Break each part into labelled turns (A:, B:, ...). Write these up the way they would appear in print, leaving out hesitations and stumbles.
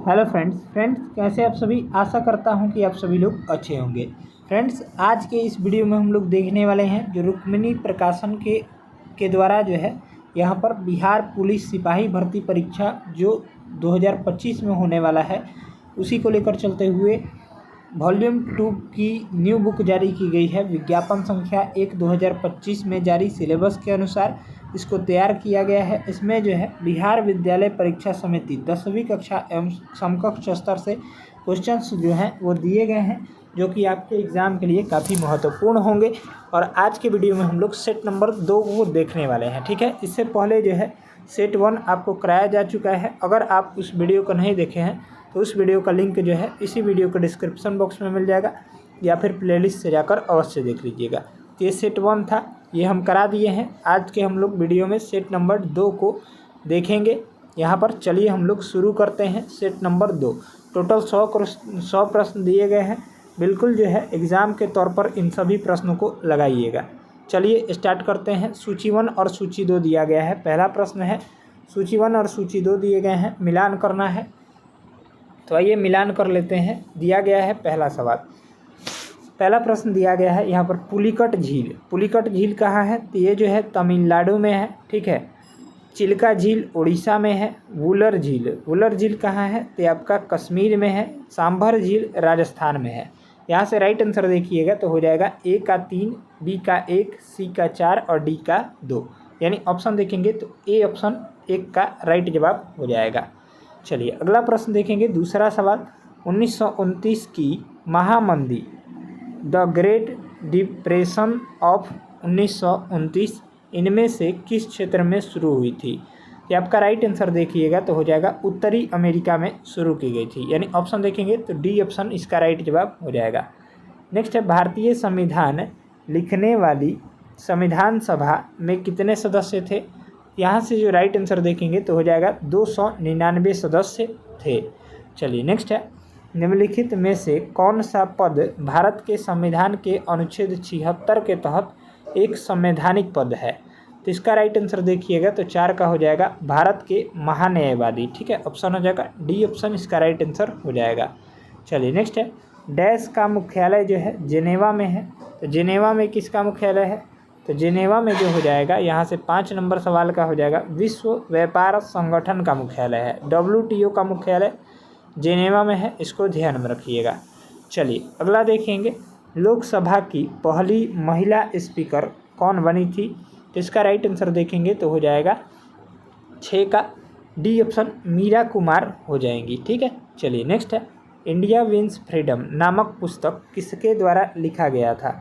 A: Hello friends कैसे आप सभी। आशा करता हूं कि आप सभी लोग अच्छे होंगे। फ्रेंड्स, आज के इस वीडियो में हम लोग देखने वाले हैं जो रुक्मिणी प्रकाशन के द्वारा जो है यहां पर बिहार पुलिस सिपाही भर्ती परीक्षा जो 2025 में होने वाला है उसी को लेकर चलते हुए वॉल्यूम 2 की न्यू बुक जारी की गई है। विज्ञापन संख्या 1/2025 में जारी सिलेबस के अनुसार इसको तैयार किया गया है। इसमें जो है बिहार विद्यालय परीक्षा समिति 10वीं कक्षा एवं समकक्ष स्तर से क्वेश्चंस जो हैं वो दिए गए हैं जो कि आपके एग्ज़ाम के लिए काफ़ी महत्वपूर्ण होंगे। और आज के वीडियो में हम लोग सेट नंबर 2 को देखने वाले हैं। ठीक है, इससे पहले जो है सेट 1 आपको कराया जा चुका है। अगर आप उस वीडियो को नहीं देखे हैं तो उस वीडियो का लिंक जो है इसी वीडियो के डिस्क्रिप्शन बॉक्स में मिल जाएगा या फिर प्लेलिस्ट से जाकर अवश्य देख लीजिएगा। तो ये सेट 1 था, ये हम करा दिए हैं। आज के हम लोग वीडियो में सेट नंबर 2 को देखेंगे। यहाँ पर चलिए हम लोग शुरू करते हैं। सेट नंबर 2 टोटल 100 प्रश्न दिए गए हैं। बिल्कुल जो है एग्ज़ाम के तौर पर इन सभी प्रश्नों को लगाइएगा। चलिए स्टार्ट करते हैं। सूची 1 और सूची 2 दिया गया है। पहला प्रश्न है सूची 1 और सूची 2 दिए गए हैं, मिलान करना है। तो आइए मिलान कर लेते हैं। दिया गया है पहला सवाल, पहला प्रश्न दिया गया है यहाँ पर पुलिकट झील कहाँ है? तो ये जो है तमिलनाडु में है। ठीक है, चिल्का झील उड़ीसा में है। वुलर झील कहाँ है? तो आपका कश्मीर में है। सांभर झील राजस्थान में है। यहाँ से राइट आंसर देखिएगा तो हो जाएगा ए का 3, बी का 1, सी का 4 और डी का 2। यानी ऑप्शन देखेंगे तो ए ऑप्शन 1 का राइट जवाब हो जाएगा। चलिए अगला प्रश्न देखेंगे। दूसरा सवाल 1929 की महामंदी द ग्रेट डिप्रेशन ऑफ 1929 इनमें से किस क्षेत्र में शुरू हुई थी? ये आपका राइट आंसर देखिएगा तो हो जाएगा उत्तरी अमेरिका में शुरू की गई थी। यानी ऑप्शन देखेंगे तो डी ऑप्शन इसका राइट जवाब हो जाएगा। नेक्स्ट है भारतीय संविधान लिखने वाली संविधान सभा में कितने सदस्य थे? यहाँ से जो राइट आंसर देखेंगे तो हो जाएगा 299 सदस्य थे। चलिए नेक्स्ट है निम्नलिखित में से कौन सा पद भारत के संविधान के अनुच्छेद 76 के तहत एक संवैधानिक पद है? तो इसका राइट आंसर देखिएगा तो 4 का हो जाएगा भारत के महान्यायवादी। ठीक है, ऑप्शन हो जाएगा डी ऑप्शन इसका राइट आंसर हो जाएगा। चलिए नेक्स्ट है डैश का मुख्यालय जो है जेनेवा में है। तो जेनेवा में किसका मुख्यालय है? तो जेनेवा में जो हो जाएगा यहाँ से 5 नंबर सवाल का हो जाएगा विश्व व्यापार संगठन का मुख्यालय है। WTO का मुख्यालय जेनेवा में है, इसको ध्यान में रखिएगा। चलिए अगला देखेंगे लोकसभा की पहली महिला स्पीकर कौन बनी थी? तो इसका राइट आंसर देखेंगे तो हो जाएगा 6 का डी ऑप्शन मीरा कुमार हो जाएंगी। ठीक है, चलिए नेक्स्ट है इंडिया विंस फ्रीडम नामक पुस्तक किसके द्वारा लिखा गया था?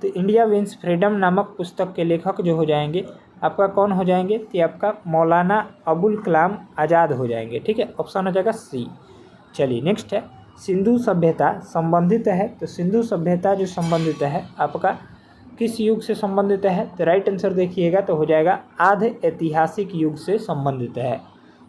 A: तो इंडिया विंस फ्रीडम नामक पुस्तक के लेखक जो हो जाएंगे आपका कौन हो जाएंगे? तो आपका मौलाना अबुल कलाम आज़ाद हो जाएंगे। ठीक है, ऑप्शन हो जाएगा सी। चलिए नेक्स्ट है सिंधु सभ्यता संबंधित है। तो सिंधु सभ्यता जो संबंधित है आपका किस युग से संबंधित है? तो राइट आंसर देखिएगा तो हो जाएगा आधे ऐतिहासिक युग से संबंधित है।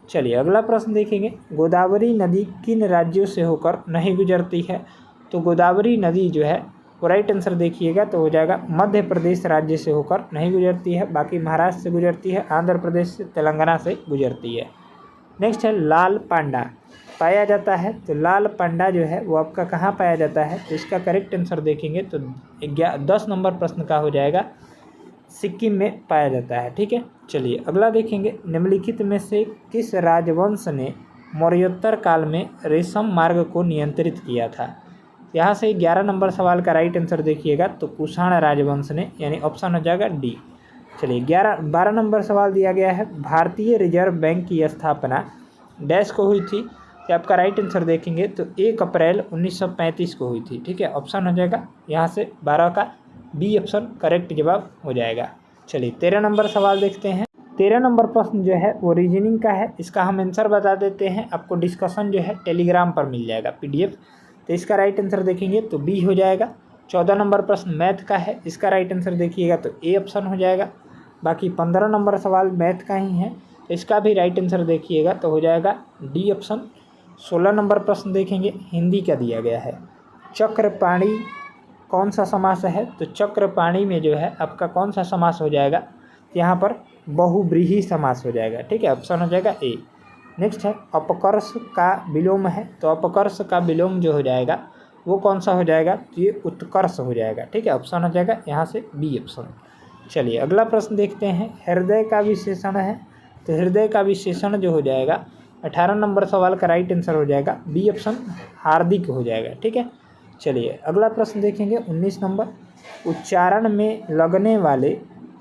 A: चलिए अगला प्रश्न देखेंगे गोदावरी नदी किन राज्यों से होकर नहीं गुजरती है? तो गोदावरी नदी जो है वो राइट आंसर देखिएगा तो हो जाएगा मध्य प्रदेश राज्य से होकर नहीं गुजरती है। बाकी महाराष्ट्र से गुजरती है, आंध्र प्रदेश से, तेलंगाना से गुजरती है। नेक्स्ट है लाल पांडा पाया जाता है। तो लाल पांडा जो है वो आपका कहाँ पाया जाता है? तो इसका करेक्ट आंसर देखेंगे तो 10 नंबर प्रश्न का हो जाएगा सिक्किम में पाया जाता है। ठीक है, चलिए अगला देखेंगे निम्नलिखित में से किस राजवंश ने मौर्योत्तर काल में रेशम मार्ग को नियंत्रित किया था? यहाँ से 11 नंबर सवाल का राइट आंसर देखिएगा तो कुषाण राजवंश ने, यानी ऑप्शन हो जाएगा डी। चलिए 12 नंबर सवाल दिया गया है भारतीय रिजर्व बैंक की स्थापना डैश को हुई थी? तो आपका राइट आंसर देखेंगे तो 1 अप्रैल 1935 को हुई थी। ठीक है, ऑप्शन हो जाएगा यहाँ से 12 का बी ऑप्शन करेक्ट जवाब हो जाएगा। चलिए 13 नंबर सवाल देखते हैं। 13 नंबर प्रश्न जो है वो रीजनिंग का है। इसका हम आंसर बता देते हैं, आपको डिस्कशन जो है टेलीग्राम पर मिल जाएगा PDF। तो इसका राइट आंसर देखेंगे तो बी हो जाएगा। 14 नंबर प्रश्न मैथ का है, इसका राइट आंसर देखिएगा तो ए ऑप्शन हो जाएगा। बाकी 15 नंबर सवाल मैथ का ही है, तो इसका भी राइट आंसर देखिएगा तो हो जाएगा डी ऑप्शन। 16 नंबर प्रश्न देखेंगे हिंदी का दिया गया है चक्रपाणी कौन सा समास है? तो चक्रपाणी में जो है आपका कौन सा समास हो जाएगा? यहाँ पर बहुव्रीहि समास हो जाएगा। ठीक है, ऑप्शन हो जाएगा ए। नेक्स्ट है अपकर्ष का विलोम है, तो अपकर्ष का विलोम जो हो जाएगा वो कौन सा हो जाएगा, तो ये उत्कर्ष हो जाएगा। ठीक है, ऑप्शन हो जाएगा यहाँ से बी ऑप्शन। चलिए अगला प्रश्न देखते हैं, हृदय का विशेषण है, तो हृदय का विशेषण जो हो जाएगा 18 नंबर सवाल का राइट आंसर हो जाएगा बी ऑप्शन हार्दिक हो जाएगा। ठीक है, चलिए अगला प्रश्न देखेंगे 19 नंबर, उच्चारण में लगने वाले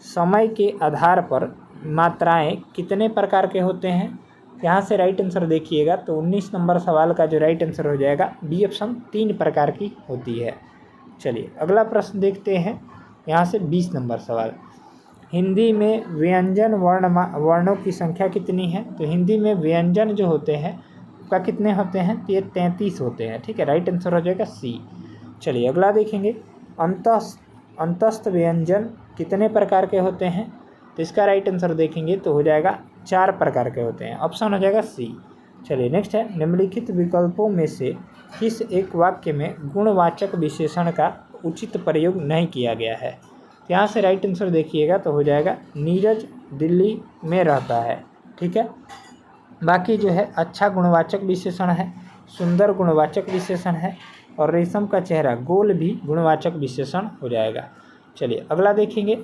A: समय के आधार पर मात्राएं कितने प्रकार के होते हैं, यहाँ से राइट आंसर देखिएगा तो 19 नंबर सवाल का जो राइट आंसर हो जाएगा बी ऑप्शन 3 प्रकार की होती है। चलिए अगला प्रश्न देखते हैं, यहाँ से 20 नंबर सवाल, हिंदी में व्यंजन वर्णों की संख्या कितनी है, तो हिंदी में व्यंजन जो होते हैं का कितने होते हैं, तो ये 33 होते हैं। ठीक है, राइट आंसर हो जाएगा सी। चलिए अगला देखेंगे, अंतस्थ व्यंजन कितने प्रकार के होते हैं, तो इसका राइट आंसर देखेंगे तो हो जाएगा 4 प्रकार के होते हैं, ऑप्शन हो जाएगा सी। चलिए नेक्स्ट है, निम्नलिखित विकल्पों में से किस एक वाक्य में गुणवाचक विशेषण का उचित प्रयोग नहीं किया गया है, तो यहाँ से राइट आंसर देखिएगा तो हो जाएगा नीरज दिल्ली में रहता है। ठीक है, बाकी जो है अच्छा गुणवाचक विशेषण है, सुंदर गुणवाचक विशेषण है, और रेशम का चेहरा गोल भी गुणवाचक विशेषण हो जाएगा। चलिए अगला देखेंगे,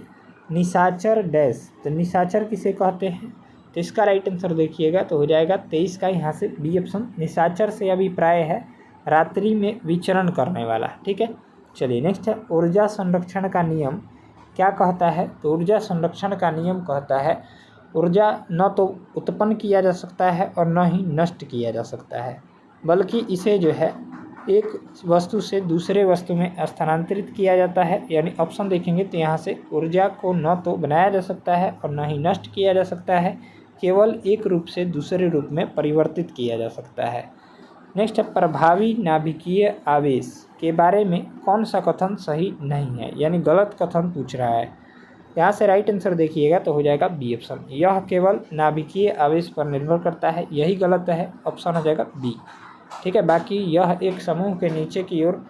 A: निशाचर डैश, तो निशाचर किसे कहते हैं, तो इसका राइट आंसर देखिएगा तो हो जाएगा 23 का यहाँ से बी ऑप्शन। निशाचर से अभिप्राय है रात्रि में विचरण करने वाला। ठीक है, चलिए नेक्स्ट है, ऊर्जा संरक्षण का नियम क्या कहता है, तो ऊर्जा संरक्षण का नियम कहता है ऊर्जा न तो उत्पन्न किया जा सकता है और न ही नष्ट किया जा सकता है, बल्कि इसे जो है एक वस्तु से दूसरे वस्तु में स्थानांतरित किया जाता है। यानी ऑप्शन देखेंगे तो यहाँ से ऊर्जा को न तो बनाया जा सकता है और न ही नष्ट किया जा सकता है, केवल एक रूप से दूसरे रूप में परिवर्तित किया जा सकता है। नेक्स्ट है, प्रभावी नाभिकीय आवेश के बारे में कौन सा कथन सही नहीं है, यानी गलत कथन पूछ रहा है। यहाँ से राइट आंसर देखिएगा तो हो जाएगा बी ऑप्शन, यह केवल नाभिकीय आवेश पर निर्भर करता है, यही गलत है, ऑप्शन हो जाएगा बी। ठीक है, बाकी यह एक समूह के नीचे की ओर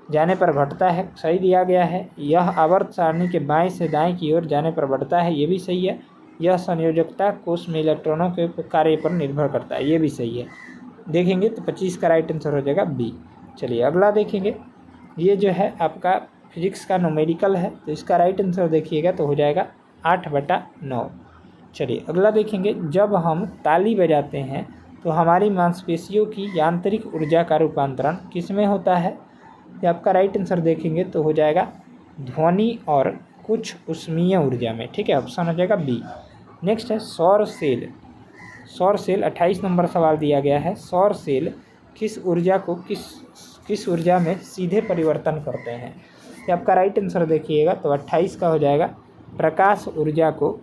A: जाने पर घटता है, सही दिया गया है। यह आवर्त सारणी के बाएं से दाएं की ओर जाने पर बढ़ता है, ये भी सही है। यह संयोजकता कोष में इलेक्ट्रॉनों के कार्य पर निर्भर करता है, ये भी सही है। देखेंगे तो 25 का राइट आंसर हो जाएगा बी। चलिए अगला देखेंगे, ये जो है आपका फिजिक्स का न्यूमेरिकल है, तो इसका राइट आंसर देखिएगा तो हो जाएगा 8/9। चलिए अगला देखेंगे, जब हम ताली बजाते हैं तो हमारी मांसपेशियों की यांत्रिक ऊर्जा का रूपांतरण किस में होता है, ये आपका राइट आंसर देखेंगे तो हो जाएगा ध्वनि और कुछ ऊष्मीय ऊर्जा में। ठीक है, ऑप्शन हो जाएगा बी। नेक्स्ट है, सौर सेल। सौर सेल 28 नंबर सवाल दिया गया है, सौर सेल किस ऊर्जा को किस ऊर्जा में सीधे परिवर्तन करते हैं, ये आपका राइट आंसर देखिएगा तो 28 का हो जाएगा प्रकाश ऊर्जा को,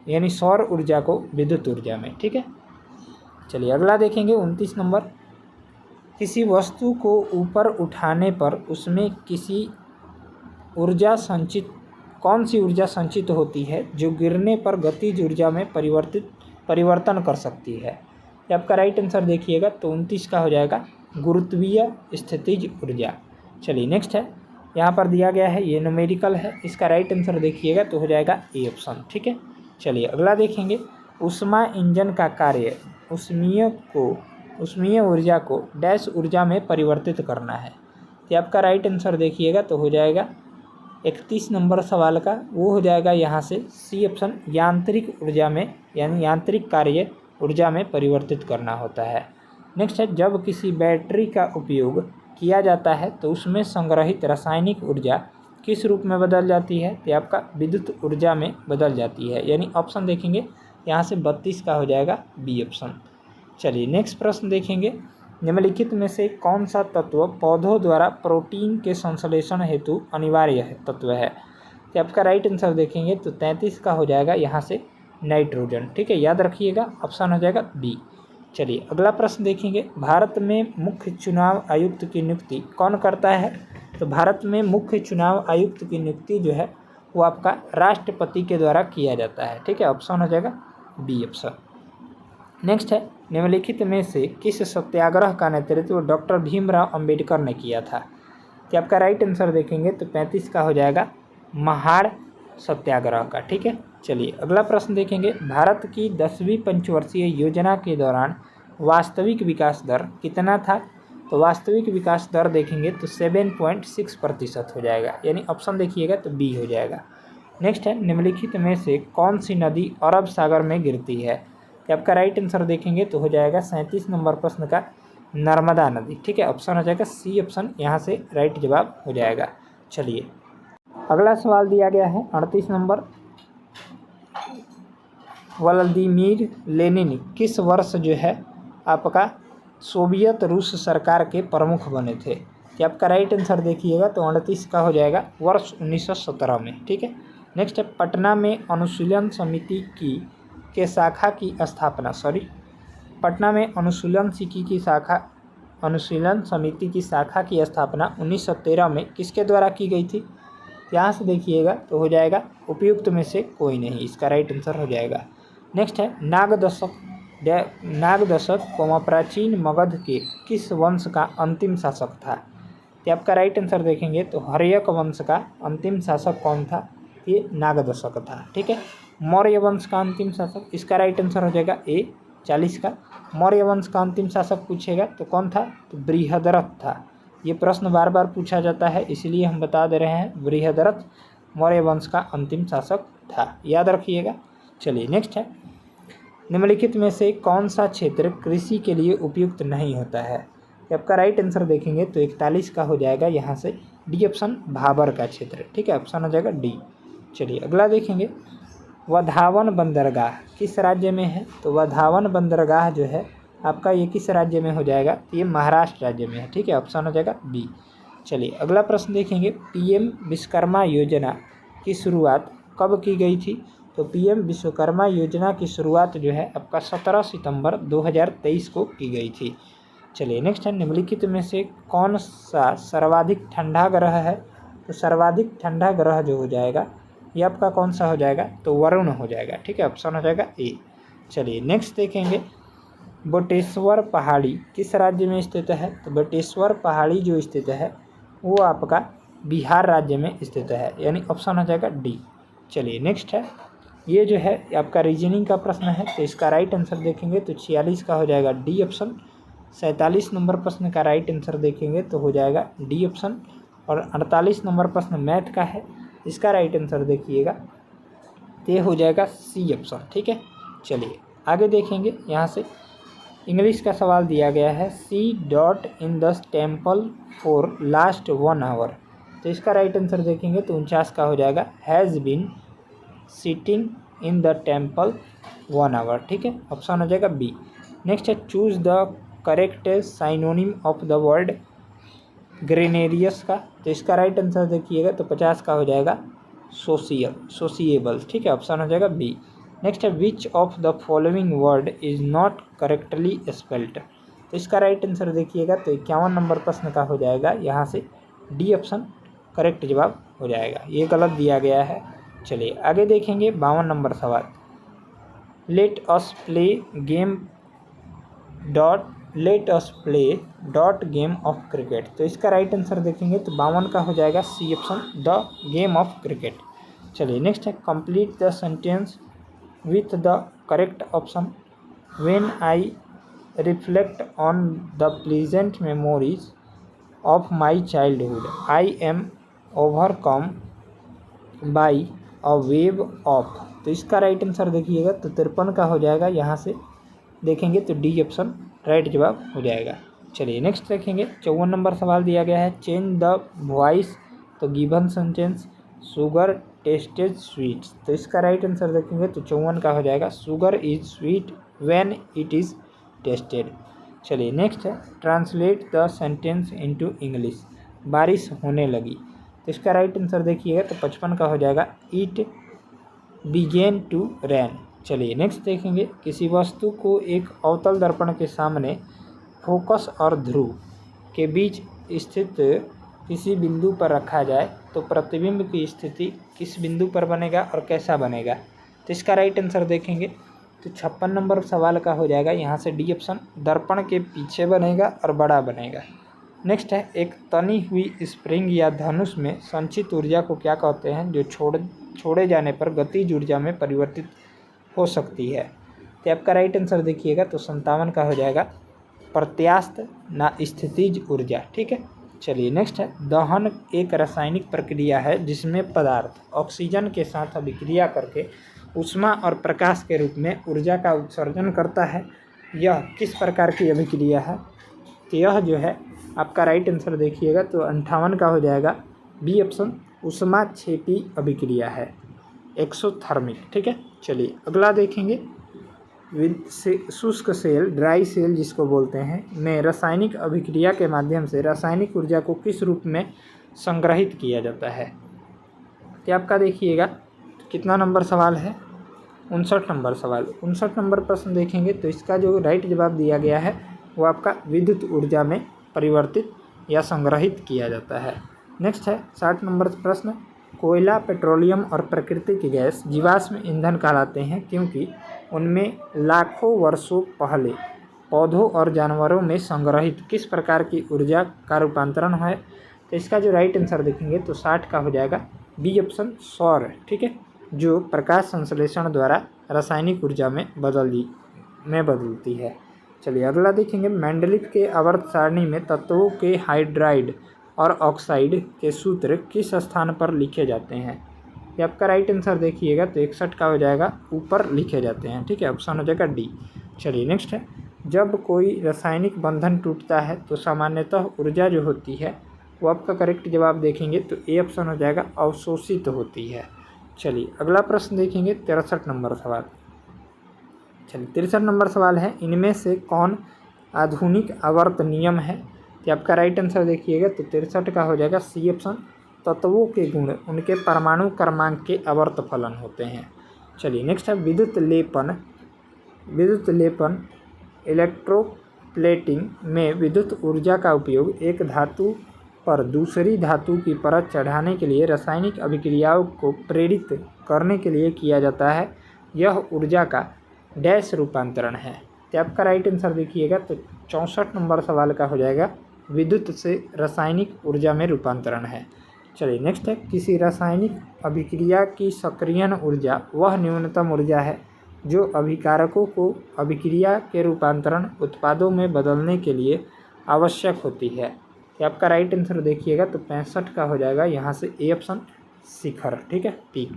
A: यानी सौर ऊर्जा को विद्युत ऊर्जा में। ठीक है, चलिए अगला देखेंगे 29 नंबर, किसी वस्तु को ऊपर उठाने पर उसमें कौन सी ऊर्जा संचित होती है जो गिरने पर गतिज ऊर्जा में परिवर्तन कर सकती है, ये आपका राइट आंसर देखिएगा तो 29 का हो जाएगा गुरुत्वीय स्थितिज ऊर्जा। चलिए नेक्स्ट है, यहाँ पर दिया गया है, ये न्यूमेरिकल है, इसका राइट आंसर देखिएगा तो हो जाएगा ए ऑप्शन। ठीक है, चलिए अगला देखेंगे, ऊष्मा इंजन का कार्य ऊष्मीय ऊर्जा को डैश ऊर्जा में परिवर्तित करना है, तो आपका राइट आंसर देखिएगा तो हो जाएगा 31 नंबर सवाल का, वो हो जाएगा यहाँ से सी ऑप्शन, यांत्रिक ऊर्जा में, यानी यांत्रिक कार्य ऊर्जा में परिवर्तित करना होता है। नेक्स्ट है, जब किसी बैटरी का उपयोग किया जाता है तो उसमें संग्रहित रासायनिक ऊर्जा किस रूप में बदल जाती है, तो आपका विद्युत ऊर्जा में बदल जाती है, यानी ऑप्शन देखेंगे यहाँ से 32 का हो जाएगा बी ऑप्शन। चलिए नेक्स्ट प्रश्न देखेंगे, निम्नलिखित में से कौन सा तत्व पौधों द्वारा प्रोटीन के संश्लेषण हेतु अनिवार्य तत्व है, तो आपका राइट आंसर देखेंगे तो 33 का हो जाएगा यहाँ से नाइट्रोजन। ठीक है, याद रखिएगा, ऑप्शन हो जाएगा बी। चलिए अगला प्रश्न देखेंगे, भारत में मुख्य चुनाव आयुक्त की नियुक्ति कौन करता है, तो भारत में मुख्य चुनाव आयुक्त की नियुक्ति जो है वो आपका राष्ट्रपति के द्वारा किया जाता है। ठीक है, ऑप्शन हो जाएगा बी ऑप्शन। नेक्स्ट है, निम्नलिखित में से किस सत्याग्रह का नेतृत्व डॉक्टर भीमराव अंबेडकर ने किया था, कि आपका राइट आंसर देखेंगे तो 35 का हो जाएगा महाड़ सत्याग्रह का। ठीक है, चलिए अगला प्रश्न देखेंगे, भारत की 10वीं पंचवर्षीय योजना के दौरान वास्तविक विकास दर कितना था, तो वास्तविक विकास दर देखेंगे तो 7.6% हो जाएगा, यानी ऑप्शन देखिएगा तो बी हो जाएगा। नेक्स्ट है निम्नलिखित में से कौन सी नदी अरब सागर में गिरती है, तो आपका राइट आंसर देखेंगे तो हो जाएगा 37 नंबर प्रश्न का नर्मदा नदी। ठीक है, ऑप्शन हो जाएगा सी ऑप्शन यहाँ से राइट जवाब हो जाएगा। चलिए अगला सवाल दिया गया है 38 नंबर, व्लादिमीर लेनिन किस वर्ष जो है आपका सोवियत रूस सरकार के प्रमुख बने थे, कि आपका राइट आंसर देखिएगा तो 38 का हो जाएगा वर्ष 1917 में। ठीक है, नेक्स्ट है पटना में अनुशीलन समिति के शाखा की स्थापना, पटना में अनुशीलन समिति की शाखा की स्थापना 1913 में किसके द्वारा की गई थी, यहाँ से देखिएगा तो हो जाएगा उपयुक्त में से कोई नहीं, इसका राइट आंसर हो जाएगा। नेक्स्ट है नागदशक प्राचीन मगध के किस वंश का अंतिम शासक था, तो आपका राइट आंसर देखेंगे तो हर्यक वंश का अंतिम शासक कौन था, ये नागदशक था। ठीक है, मौर्य वंश का अंतिम शासक, इसका राइट आंसर हो जाएगा ए 40 का। मौर्य वंश का अंतिम शासक पूछेगा तो कौन था, तो बृहद्रथ था। ये प्रश्न बार बार पूछा जाता है, इसलिए हम बता दे रहे हैं बृहद्रथ मौर्य वंश का अंतिम शासक था, याद रखिएगा। चलिए नेक्स्ट है निम्नलिखित में से कौन सा क्षेत्र कृषि के लिए उपयुक्त नहीं होता है, आपका राइट आंसर देखेंगे तो 41 का हो जाएगा यहाँ से डी ऑप्शन भाबर का क्षेत्र। ठीक है, ऑप्शन हो जाएगा डी। चलिए अगला देखेंगे वधावन बंदरगाह किस राज्य में है, तो वधावन बंदरगाह जो है आपका ये किस राज्य में हो जाएगा, तो ये महाराष्ट्र राज्य में है। ठीक है, ऑप्शन हो जाएगा बी। चलिए अगला प्रश्न देखेंगे पीएम विश्वकर्मा योजना की शुरुआत कब की गई थी, तो पीएम विश्वकर्मा योजना की शुरुआत जो है आपका 17 सितंबर 2023 को की गई थी। चलिए नेक्स्ट है निम्नलिखित में से कौन सा सर्वाधिक ठंडा ग्रह है, तो सर्वाधिक ठंडा ग्रह जो हो जाएगा ये आपका कौन सा हो जाएगा, तो वरुण हो जाएगा। ठीक है, ऑप्शन हो जाएगा ए। चलिए नेक्स्ट देखेंगे बटेश्वर पहाड़ी किस राज्य में स्थित है, तो बटेश्वर पहाड़ी जो स्थित है वो आपका बिहार राज्य में स्थित है, यानी ऑप्शन हो जाएगा डी। चलिए नेक्स्ट है ये जो है आपका रीजनिंग का प्रश्न है, तो इसका राइट आंसर देखेंगे तो 46 का हो जाएगा डी ऑप्शन। 47 नंबर प्रश्न का राइट आंसर देखेंगे तो हो जाएगा डी ऑप्शन, और 48 नंबर प्रश्न मैथ का है, इसका राइट आंसर देखिएगा तो ये हो जाएगा सी ऑप्शन। ठीक है, चलिए आगे देखेंगे। यहाँ से इंग्लिश का सवाल दिया गया है C dot in the temple for last 1 hour, तो इसका राइट आंसर देखेंगे तो 49 का हो जाएगा has been sitting in the temple 1 hour. ठीक है, ऑप्शन हो जाएगा बी। नेक्स्ट है choose the correct synonym of the word gregarious का, तो इसका राइट आंसर देखिएगा तो 50 का हो जाएगा सोशिएबल। ठीक है, ऑप्शन हो जाएगा बी। नेक्स्ट है which of the following word is not correctly spelled, तो इसका राइट आंसर देखिएगा तो 51 नंबर प्रश्न का हो जाएगा यहाँ से डी ऑप्शन करेक्ट जवाब हो जाएगा, ये गलत दिया गया है। चलिए आगे देखेंगे 52 नंबर सवाल let us play game of cricket, तो इसका राइट आंसर देखेंगे तो 52 का हो जाएगा C option the game of cricket. चलिए नेक्स्ट है complete the sentence with the correct option when I reflect on the pleasant memories of my childhood I am overcome by a wave of, तो इसका right answer देखिएगा तो 53 का हो जाएगा, यहाँ से देखेंगे तो डी ऑप्शन राइट जवाब हो जाएगा। चलिए नेक्स्ट देखेंगे 54 नंबर सवाल दिया गया है चेंज द वॉइस, तो given sentence sugar tested sweet, तो इसका राइट आंसर देखेंगे तो 54 का हो जाएगा sugar is sweet when it is tested. चलिए नेक्स्ट है translate the sentence into English, बारिश होने लगी, तो इसका राइट आंसर देखिएगा तो 55 का हो जाएगा इट बिगेन टू रैन। चलिए नेक्स्ट देखेंगे किसी वस्तु को एक अवतल दर्पण के सामने फोकस और ध्रुव के बीच स्थित किसी बिंदु पर रखा जाए तो प्रतिबिंब की स्थिति किस बिंदु पर बनेगा और कैसा बनेगा, तो इसका राइट आंसर देखेंगे तो 56 नंबर सवाल का हो जाएगा यहाँ से डी ऑप्शन दर्पण के पीछे बनेगा और बड़ा बनेगा। नेक्स्ट है एक तनी हुई स्प्रिंग या धनुष में संचित ऊर्जा को क्या कहते हैं जो छोड़े जाने पर गतिज ऊर्जा में परिवर्तित हो सकती है, तो आपका राइट आंसर देखिएगा तो 57 का हो जाएगा प्रत्यास्थ ना स्थितिज ऊर्जा। ठीक है, चलिए नेक्स्ट है, दहन एक रासायनिक प्रक्रिया है जिसमें पदार्थ ऑक्सीजन के साथ अभिक्रिया करके ऊष्मा और प्रकाश के रूप में ऊर्जा का उत्सर्जन करता है। यह किस प्रकार की अभिक्रिया है? तो यह जो है आपका राइट आंसर देखिएगा तो 58 का हो जाएगा बी ऑप्शन, ऊष्माक्षेपी अभिक्रिया है, एक्सोथर्मिक। ठीक है, चलिए अगला देखेंगे, शुष्क सेल ड्राई सेल जिसको बोलते हैं में रासायनिक अभिक्रिया के माध्यम से रासायनिक ऊर्जा को किस रूप में संग्रहित किया जाता है? तो आपका देखिएगा कितना नंबर सवाल है? 59 नंबर सवाल। 59 नंबर प्रश्न देखेंगे तो इसका जो राइट जवाब दिया गया है वो आपका विद्युत ऊर्जा में परिवर्तित या संग्रहित किया जाता है। नेक्स्ट है 60 नंबर प्रश्न, कोयला, पेट्रोलियम और प्राकृतिक गैस जीवाश्म ईंधन कहलाते हैं क्योंकि उनमें लाखों वर्षों पहले पौधों और जानवरों में संग्रहित किस प्रकार की ऊर्जा का रूपांतरण है? तो इसका जो राइट आंसर देखेंगे तो 60 का हो जाएगा बी ऑप्शन, सौर। ठीक है, जो प्रकाश संश्लेषण द्वारा रासायनिक ऊर्जा में बदलती है। चलिए अगला देखेंगे, मेंडलीफ के आवर्त सारणी में तत्वों के हाइड्राइड और ऑक्साइड के सूत्र किस स्थान पर लिखे जाते हैं? ये आपका राइट आंसर देखिएगा तो 61 का हो जाएगा, ऊपर लिखे जाते हैं। ठीक है, ऑप्शन हो जाएगा डी। चलिए नेक्स्ट है, जब कोई रासायनिक बंधन टूटता है तो सामान्यतः ऊर्जा जो होती है वो आपका करेक्ट जवाब देखेंगे तो ए ऑप्शन हो जाएगा, अवशोषित होती है। चलिए अगला प्रश्न देखेंगे, 63 नंबर सवाल। चलिए 63 नंबर सवाल है, इनमें से कौन आधुनिक आवर्त नियम है? तो आपका राइट आंसर देखिएगा तो 63 का हो जाएगा सी ऑप्शन, तत्वों के गुण उनके परमाणु क्रमांक के आवर्त फलन होते हैं। चलिए नेक्स्ट है, विद्युत लेपन इलेक्ट्रोप्लेटिंग में विद्युत ऊर्जा का उपयोग एक धातु पर दूसरी धातु की परत चढ़ाने के लिए रासायनिक अभिक्रियाओं को प्रेरित करने के लिए किया जाता है। यह ऊर्जा का डैश रूपांतरण है। तो आपका राइट आंसर देखिएगा तो 64 नंबर सवाल का हो जाएगा, विद्युत से रासायनिक ऊर्जा में रूपांतरण है। चलिए नेक्स्ट है, किसी रासायनिक अभिक्रिया की सक्रियण ऊर्जा वह न्यूनतम ऊर्जा है जो अभिकारकों को अभिक्रिया के रूपांतरण उत्पादों में बदलने के लिए आवश्यक होती है। तो आपका राइट आंसर देखिएगा तो 65 का हो जाएगा, यहाँ से ए ऑप्शन, शिखर। ठीक है, पीक।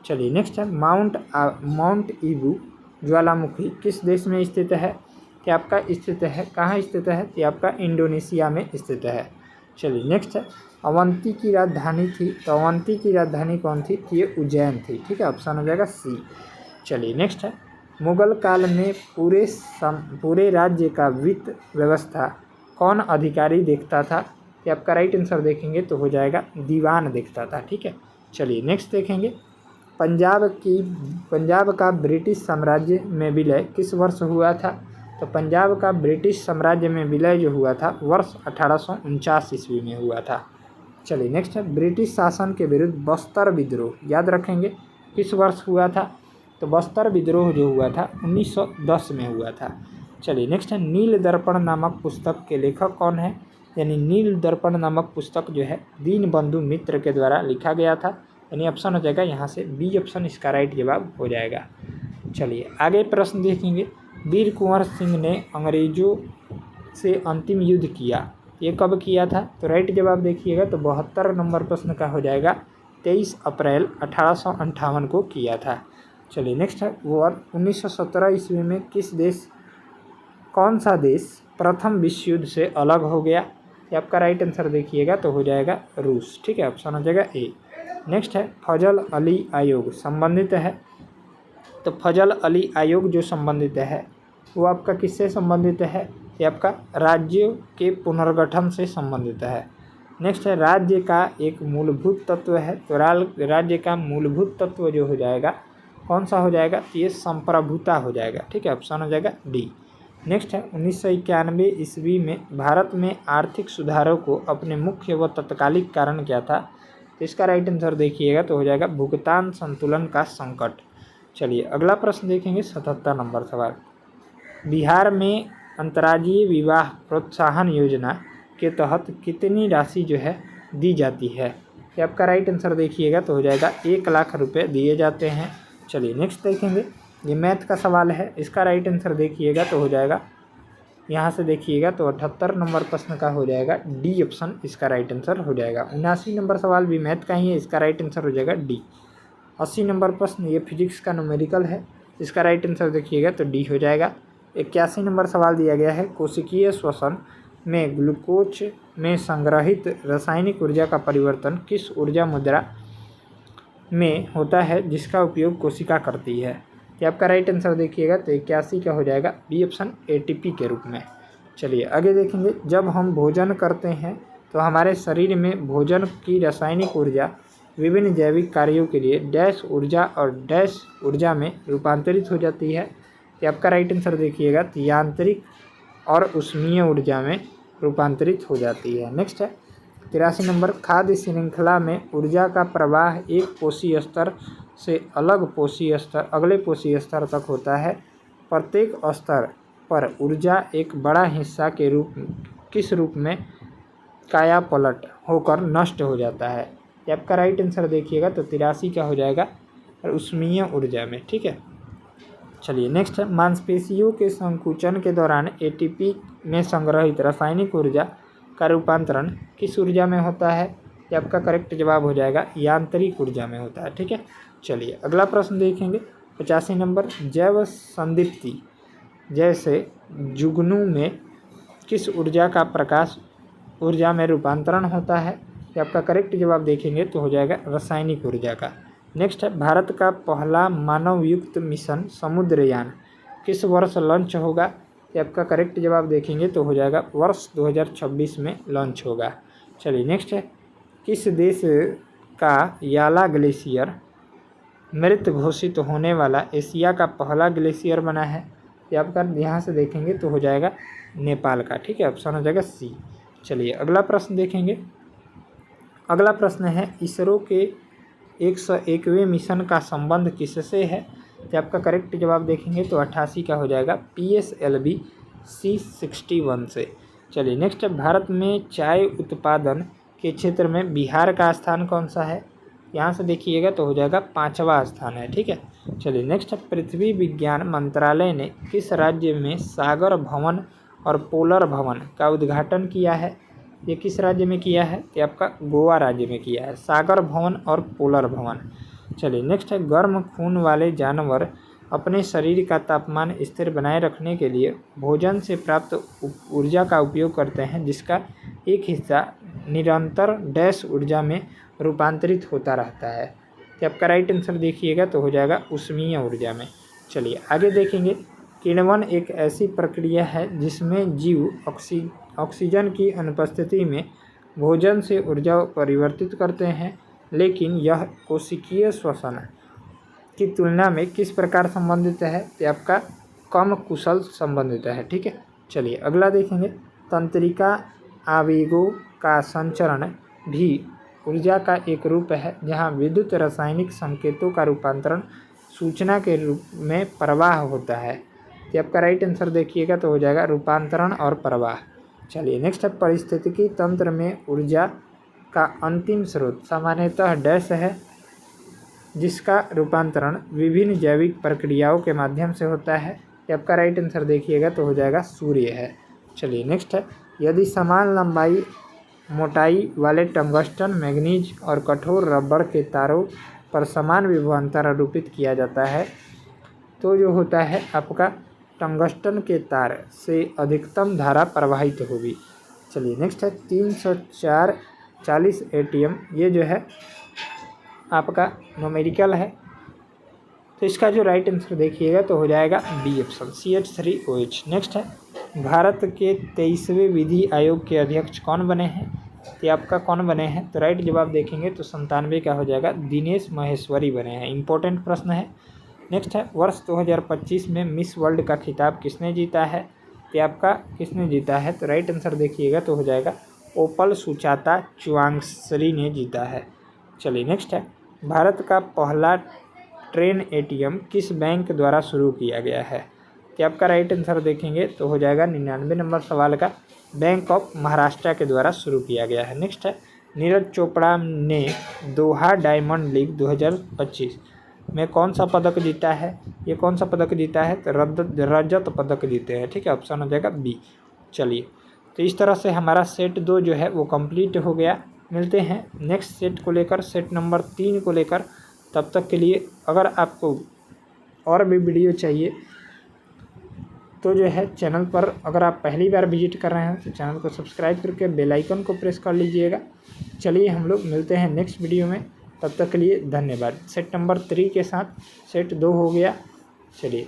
A: चलिए नेक्स्ट है, माउंट ईबू ज्वालामुखी किस देश में स्थित है? कि आपका स्थित है, कहाँ स्थित है? कि आपका इंडोनेशिया में स्थित है। चलिए नेक्स्ट है, अवंती की राजधानी थी, तो अवंती की राजधानी कौन थी? ये उज्जैन थी। ठीक है, ऑप्शन हो जाएगा सी। चलिए नेक्स्ट है, मुगल काल में पूरे राज्य का वित्त व्यवस्था कौन अधिकारी देखता था? कि आपका राइट आंसर देखेंगे तो हो जाएगा दीवान देखता था। ठीक है, चलिए नेक्स्ट देखेंगे, पंजाब का ब्रिटिश साम्राज्य में विलय किस वर्ष हुआ था? तो पंजाब का ब्रिटिश साम्राज्य में विलय जो हुआ था वर्ष 1849 ईस्वी में हुआ था। चलिए नेक्स्ट है, ब्रिटिश शासन के विरुद्ध बस्तर विद्रोह याद रखेंगे किस वर्ष हुआ था? तो बस्तर विद्रोह जो हुआ था 1910 में हुआ था। चलिए नेक्स्ट है, नील दर्पण नामक पुस्तक के लेखक कौन है? यानी नील दर्पण नामक पुस्तक जो है दीनबंधु मित्र के द्वारा लिखा गया था। यानी ऑप्शन हो जाएगा यहाँ से बी ऑप्शन, इसका राइट जवाब हो जाएगा। चलिए आगे प्रश्न देखेंगे, वीर कुंवर सिंह ने अंग्रेजों से अंतिम युद्ध किया, ये कब किया था? तो राइट जवाब देखिएगा तो 72 नंबर प्रश्न का हो जाएगा 23 अप्रैल 1858 को किया था। चलिए नेक्स्ट है, वो 1917 ईस्वी में कौन सा देश प्रथम विश्व युद्ध से अलग हो गया? ये आपका राइट आंसर देखिएगा तो हो जाएगा रूस। ठीक है, ऑप्शन हो जाएगा ए। नेक्स्ट है, फजल अली आयोग संबंधित है, तो फजल अली आयोग जो संबंधित है वो आपका किससे संबंधित है? ये आपका राज्यों के पुनर्गठन से संबंधित है। नेक्स्ट है, राज्य का एक मूलभूत तत्व है, तो राज्य का मूलभूत तत्व जो हो जाएगा कौन सा हो जाएगा? तो ये संप्रभुता हो जाएगा। ठीक है, ऑप्शन हो जाएगा डी। नेक्स्ट है, 1991 ईस्वी में भारत में आर्थिक सुधारों को अपने मुख्य व तत्कालिक कारण क्या था? तो इसका राइट आंसर देखिएगा तो हो जाएगा भुगतान संतुलन का संकट। चलिए अगला प्रश्न देखेंगे, 77 नंबर सवाल, बिहार में अंतर्राज्यीय विवाह प्रोत्साहन योजना के तहत कितनी राशि जो है दी जाती है? ये आपका राइट आंसर देखिएगा तो हो जाएगा 1 लाख रुपए दिए जाते हैं। चलिए नेक्स्ट देखेंगे, ये मैथ का सवाल है। इसका राइट आंसर देखिएगा तो हो जाएगा, यहाँ से देखिएगा तो 78 नंबर प्रश्न का हो जाएगा डी ऑप्शन इसका राइट आंसर हो जाएगा। 79 नंबर सवाल भी मैथ का ही है, इसका राइट आंसर हो जाएगा डी। 80 नंबर प्रश्न ये फिजिक्स का न्यूमेरिकल है, इसका राइट आंसर देखिएगा तो डी हो जाएगा। 81 नंबर सवाल दिया गया है, कोशिकीय श्वसन में ग्लूकोज में संग्रहित रासायनिक ऊर्जा का परिवर्तन किस ऊर्जा मुद्रा में होता है जिसका उपयोग कोशिका करती है। ये आपका राइट आंसर देखिएगा तो 81 का हो जाएगा बी ऑप्शन एटीपी के रूप में। चलिए आगे देखेंगे, जब हम भोजन करते हैं तो हमारे शरीर में भोजन की रासायनिक ऊर्जा विभिन्न जैविक कार्यों के लिए डैश ऊर्जा और डैश ऊर्जा में रूपांतरित हो जाती है। ये आपका राइट आंसर देखिएगा तो यांत्रिक और ऊष्मीय ऊर्जा में रूपांतरित हो जाती है। नेक्स्ट है 83 नंबर, खाद्य श्रृंखला में ऊर्जा का प्रवाह एक कोशीय स्तर से अगले कोशीय स्तर तक होता है। प्रत्येक स्तर पर ऊर्जा एक बड़ा हिस्सा के किस रूप में कायापलट होकर नष्ट हो जाता है। ये आपका राइट आंसर देखिएगा तो 83 का हो जाएगा ऊष्मीय ऊर्जा में। ठीक है, चलिए नेक्स्ट है, मांसपेशियों के संकुचन के दौरान एटीपी में संग्रहित रासायनिक ऊर्जा का रूपांतरण किस ऊर्जा में होता है। ये आपका करेक्ट जवाब हो जाएगा यांत्रिक ऊर्जा में होता है। ठीक है, चलिए अगला प्रश्न देखेंगे। 85 नंबर, जैव संदीप्ति जैसे जुगनू में किस ऊर्जा का प्रकाश ऊर्जा में रूपांतरण होता है। ये आपका करेक्ट जवाब देखेंगे तो हो जाएगा रासायनिक ऊर्जा का। नेक्स्ट है, भारत का पहला मानवयुक्त मिशन समुद्रयान किस वर्ष लॉन्च होगा। ये आपका करेक्ट जवाब देखेंगे तो हो जाएगा वर्ष 2026 में लॉन्च होगा। चलिए नेक्स्ट है, किस देश का याला ग्लेशियर मृत घोषित होने वाला एशिया का पहला ग्लेशियर बना है। ये आपका यहाँ से देखेंगे तो हो जाएगा नेपाल का। ठीक है, ऑप्शन हो जाएगा सी। चलिए अगला प्रश्न देखेंगे। अगला प्रश्न है, इसरो के 101वें मिशन का संबंध किससे है। तो आपका करेक्ट जवाब देखेंगे तो 88 का हो जाएगा PSLV C61 से। चलिए नेक्स्ट, भारत में चाय उत्पादन के क्षेत्र में बिहार का स्थान कौन सा है। यहाँ से देखिएगा तो हो जाएगा 5वां स्थान है। ठीक है, चलिए नेक्स्ट, पृथ्वी विज्ञान मंत्रालय ने किस राज्य में सागर भवन और पोलर भवन का उद्घाटन किया है। ये किस राज्य में किया है। ये आपका गोवा राज्य में किया है, सागर भवन और पोलर भवन। चलिए नेक्स्ट है, गर्म खून वाले जानवर अपने शरीर का तापमान स्थिर बनाए रखने के लिए भोजन से प्राप्त ऊर्जा का उपयोग करते हैं जिसका एक हिस्सा निरंतर डैश ऊर्जा में रूपांतरित होता रहता है। तो आपका राइट आंसर देखिएगा तो हो जाएगा ऊष्मीय ऊर्जा में। चलिए आगे देखेंगे, किण्वन एक ऐसी प्रक्रिया है जिसमें जीव ऑक्सीजन की अनुपस्थिति में भोजन से ऊर्जा परिवर्तित करते हैं, लेकिन यह कोशिकीय श्वसन की तुलना में किस प्रकार संबंधित है। तो आपका कम कुशल संबंधित है। ठीक है, चलिए अगला देखेंगे, तंत्रिका आवेगों का संचरण भी ऊर्जा का एक रूप है जहां विद्युत रासायनिक संकेतों का रूपांतरण सूचना के रूप में प्रवाह होता है। तो आपका राइट आंसर देखिएगा तो हो जाएगा रूपांतरण और प्रवाह। चलिए नेक्स्ट है, पारिस्थितिकी तंत्र में ऊर्जा का अंतिम स्रोत सामान्यतः डैश है जिसका रूपांतरण विभिन्न जैविक प्रक्रियाओं के माध्यम से होता है। ये आपका राइट आंसर देखिएगा तो हो जाएगा सूर्य है। चलिए नेक्स्ट है, यदि समान लंबाई मोटाई वाले टंगस्टन मैग्नीज और कठोर रबड़ के तारों पर समान विभवांतर आरोपित किया जाता है तो जो होता है आपका टंगस्टन के तार से अधिकतम धारा प्रवाहित होगी। चलिए नेक्स्ट है, 340 ATM ये जो है आपका न्यूमेरिकल है, तो इसका जो राइट आंसर देखिएगा तो हो जाएगा बी ऑप्शन CH3OH। नेक्स्ट है, भारत के 23वें विधि आयोग के अध्यक्ष कौन बने हैं। ये आपका कौन बने हैं, तो राइट जवाब देखेंगे तो 97 का हो जाएगा दिनेश महेश्वरी बने हैं। इंपॉर्टेंट प्रश्न है। नेक्स्ट है, वर्ष 2025 में मिस वर्ल्ड का खिताब किसने जीता है। ये आपका किसने जीता है, तो राइट आंसर देखिएगा तो हो जाएगा ओपल सुचाता चुआंगश्री ने जीता है। चलिए नेक्स्ट है, भारत का पहला ट्रेन ATM किस बैंक द्वारा शुरू किया गया है। तो आपका राइट आंसर देखेंगे तो हो जाएगा 99 नंबर सवाल का बैंक ऑफ महाराष्ट्र के द्वारा शुरू किया गया है। नेक्स्ट है, नीरज चोपड़ा ने दोहा डायमंड लीग 2025 में कौन सा पदक जीता है, ये कौन सा पदक जीता है, तो रजत पदक जीते हैं। ठीक है, ऑप्शन हो जाएगा बी। चलिए, तो इस तरह से हमारा सेट 2 जो है वो कंप्लीट हो गया। मिलते हैं नेक्स्ट सेट को लेकर, सेट नंबर 3 को लेकर। तब तक के लिए अगर आपको और भी वीडियो चाहिए तो जो है चैनल पर अगर आप पहली बार विजिट कर रहे हैं तो चैनल को सब्सक्राइब करके बेल आइकन को प्रेस कर लीजिएगा। चलिए, हम लोग मिलते हैं नेक्स्ट वीडियो में, तब तक के लिए धन्यवाद। सेट नंबर 3 के साथ सेट 2 हो गया। चलिए।